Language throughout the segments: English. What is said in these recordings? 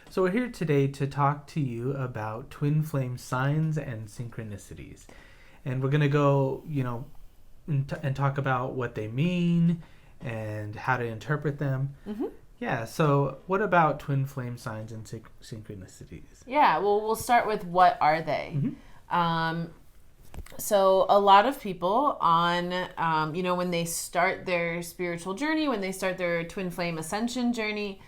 So we're here today to talk to you about twin flame signs and synchronicities. And we're going to go, and talk about what they mean and how to interpret them. Mm-hmm. Yeah, so what about twin flame signs and synchronicities? Yeah, well, we'll start with what are they? Mm-hmm. So a lot of people on, when they start their spiritual journey, when they start their twin flame ascension journey,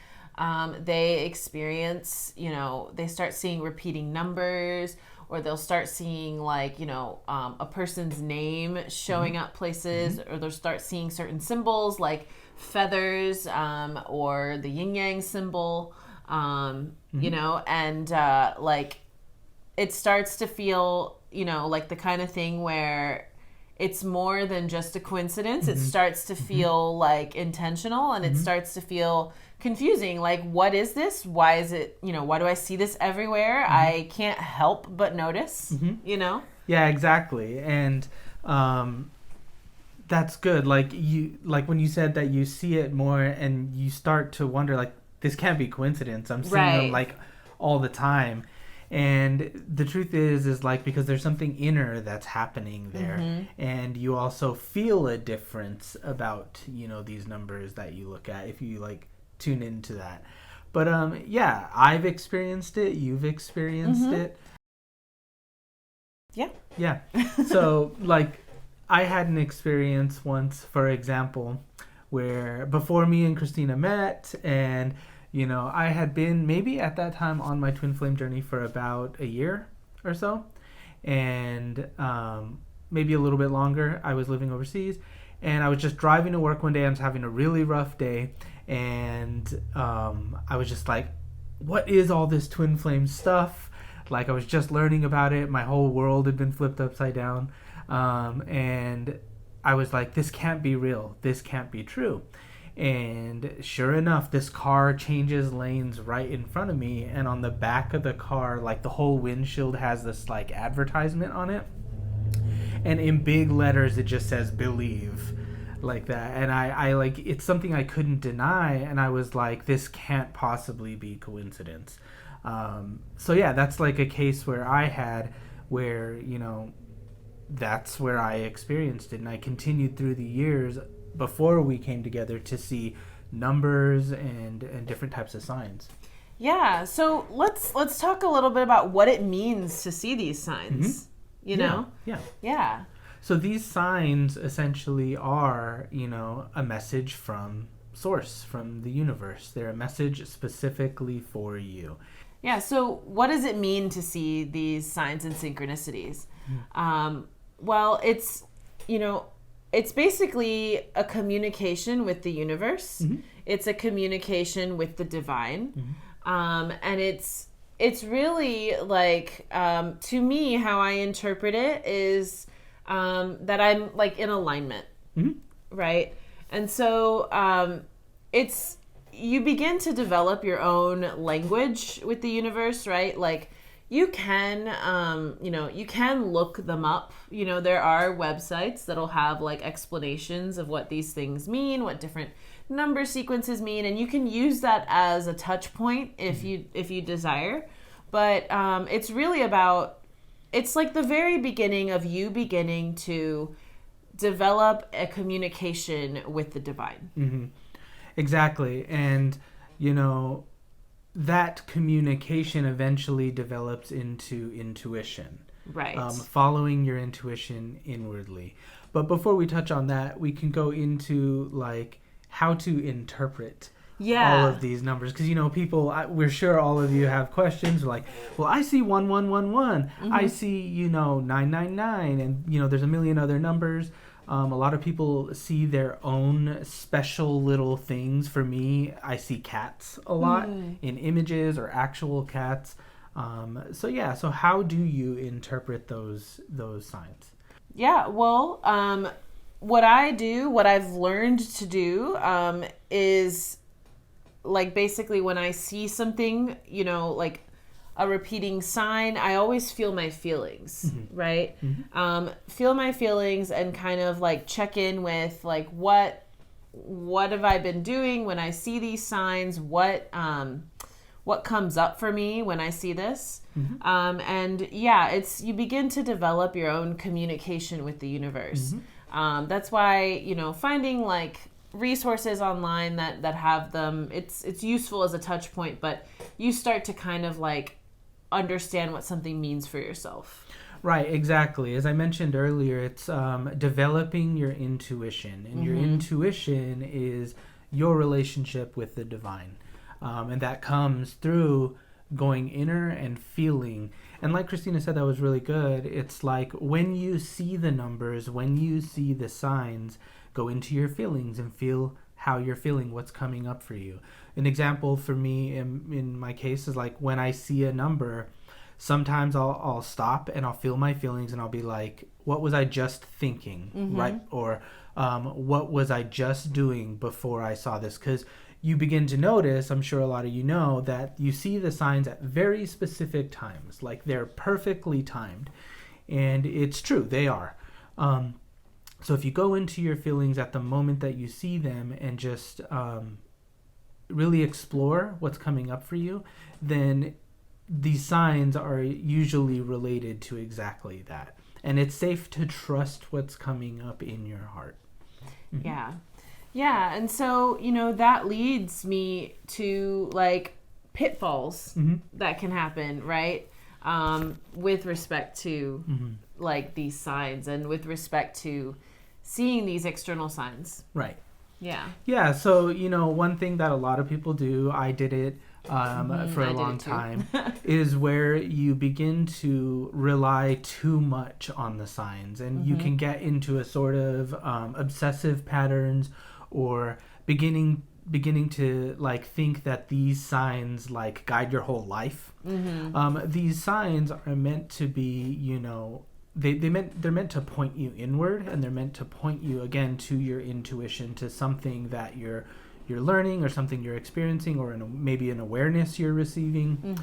they experience, they start seeing repeating numbers, or they'll start seeing a person's name showing up places, or they'll start seeing certain symbols like feathers, or the yin yang symbol, and it starts to feel, like the kind of thing where it's more than just a coincidence. It starts to feel like intentional, and it starts to feel confusing. Like, what is this? Why is it, why do I see this everywhere? I can't help but notice, Yeah, exactly. And that's good. Like when you said that you see it more and you start to wonder, like, this can't be coincidence. I'm seeing them like all the time. And the truth is like, because there's something inner that's happening there, and you also feel a difference about, these numbers that you look at if you like tune into that. But yeah, I've experienced it. You've experienced it. Yeah. So like, I had an experience once, for example, where before me and Christina met, and I had been maybe at that time on my twin flame journey for about a year or so, and maybe a little bit longer. I was living overseas, and I was just driving to work one day. I was having a really rough day, and I was just like, what is all this twin flame stuff? Like, I was just learning about it. My whole world had been flipped upside down, and I was like, this can't be real. This can't be true. And sure enough, this car changes lanes right in front of me, and on the back of the car, like, the whole windshield has this like advertisement on it, and in big letters it just says believe, like that. And I like, it's something I couldn't deny, and I was like, this can't possibly be coincidence. So yeah, that's like a case where that's where I experienced it, and I continued through the years before we came together to see numbers and different types of signs. Yeah, so let's talk a little bit about what it means to see these signs. Yeah. So these signs essentially are, a message from source, from the universe. They're a message specifically for you. Yeah, so what does it mean to see these signs and synchronicities? Well, it's basically a communication with the universe. It's a communication with the divine. And it's really like, to me, how I interpret it is that I'm like in alignment, right? And so you begin to develop your own language with the universe, right? Like, you can, you can look them up. There are websites that'll have like explanations of what these things mean, what different number sequences mean, and you can use that as a touch point if you desire. But it's really about, it's like the very beginning of you beginning to develop a communication with the divine. Exactly. And that communication eventually develops into intuition. Right. Following your intuition inwardly. But before we touch on that, we can go into like how to interpret all of these numbers. Because, people, we're sure all of you have questions like, well, I see 1111. I see, 999. And, there's a million other numbers. A lot of people see their own special little things. For me, I see cats a lot in images, or actual cats. So how do you interpret those signs? Yeah, well, what I've learned to do is like, basically when I see something, like a repeating sign, I always feel my feelings, right? Feel my feelings and kind of like check in with like, what have I been doing when I see these signs? What what comes up for me when I see this. Mm-hmm. And yeah, it's, you begin to develop your own communication with the universe. Mm-hmm. That's why, you know, finding like resources online that have them, it's useful as a touch point, but you start to kind of like understand what something means for yourself. Right, exactly. As I mentioned earlier, it's developing your intuition, and your intuition is your relationship with the divine, and that comes through going inner and feeling. And like Christina said, that was really good. It's like when you see the numbers, when you see the signs, go into your feelings and feel how you're feeling, what's coming up for you. An example for me in my case is like when I see a number, sometimes I'll stop and I'll feel my feelings and I'll be like, what was I just thinking, right? Or what was I just doing before I saw this? Because you begin to notice, I'm sure a lot of you know, that you see the signs at very specific times, like they're perfectly timed. And it's true, they are. So if you go into your feelings at the moment that you see them and just really explore what's coming up for you, then these signs are usually related to exactly that. And it's safe to trust what's coming up in your heart. Mm-hmm. Yeah. Yeah. And so, you know, that leads me to like pitfalls that can happen, right? With respect to like these signs and with respect to seeing these external signs. Right. Yeah. Yeah. So, you know, one thing that a lot of people do, I did it for a long time, is where you begin to rely too much on the signs, and you can get into a sort of obsessive patterns, or beginning to like think that these signs like guide your whole life. These signs are meant to be, you know, they're meant to point you inward, and they're meant to point you again to your intuition, to something that you're learning, or something you're experiencing, or maybe an awareness you're receiving.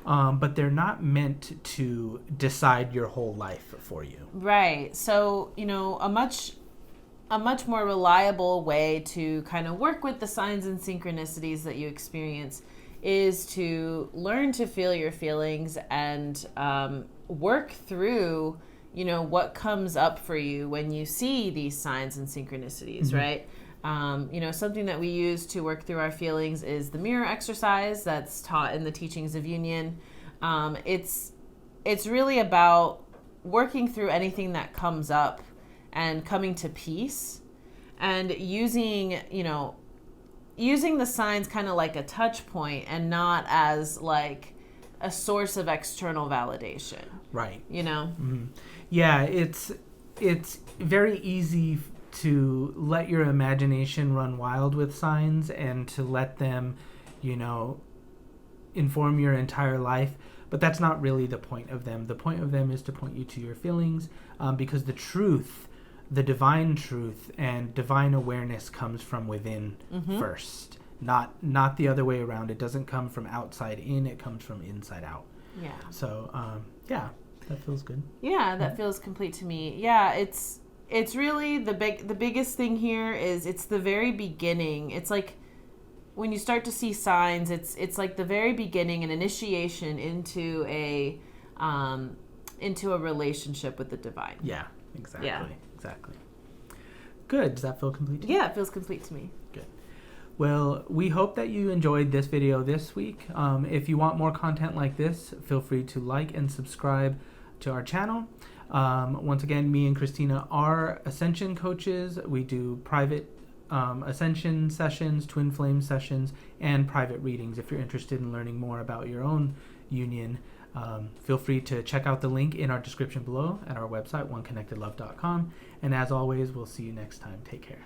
But they're not meant to decide your whole life for you. Right. So, you know, a much more reliable way to kind of work with the signs and synchronicities that you experience is to learn to feel your feelings and work through, you know, what comes up for you when you see these signs and synchronicities, right? You know, something that we use to work through our feelings is the mirror exercise that's taught in the teachings of union. It's really about working through anything that comes up and coming to peace, and using the signs kind of like a touch point and not as like a source of external validation. Right. You know? Yeah, it's very easy to let your imagination run wild with signs and to let them, you know, inform your entire life. But that's not really the point of them. The point of them is to point you to your feelings, because the truth, the divine truth and divine awareness comes from within first, not the other way around. It doesn't come from outside in, it comes from inside out. Yeah. So, yeah, that feels good. Yeah, that feels complete to me. Yeah, it's really the biggest thing here is it's the very beginning. It's like when you start to see signs, it's like the very beginning, an initiation into a relationship with the divine. Yeah, exactly. Yeah. Exactly. Good. Does that feel complete to you? Yeah, it feels complete to me. Good. Well, we hope that you enjoyed this video this week. If you want more content like this, feel free to like and subscribe to our channel. Once again, me and Christina are ascension coaches. We do private ascension sessions, twin flame sessions, and private readings. If you're interested in learning more about your own union, feel free to check out the link in our description below at our website, oneconnectedlove.com. And as always, we'll see you next time. Take care.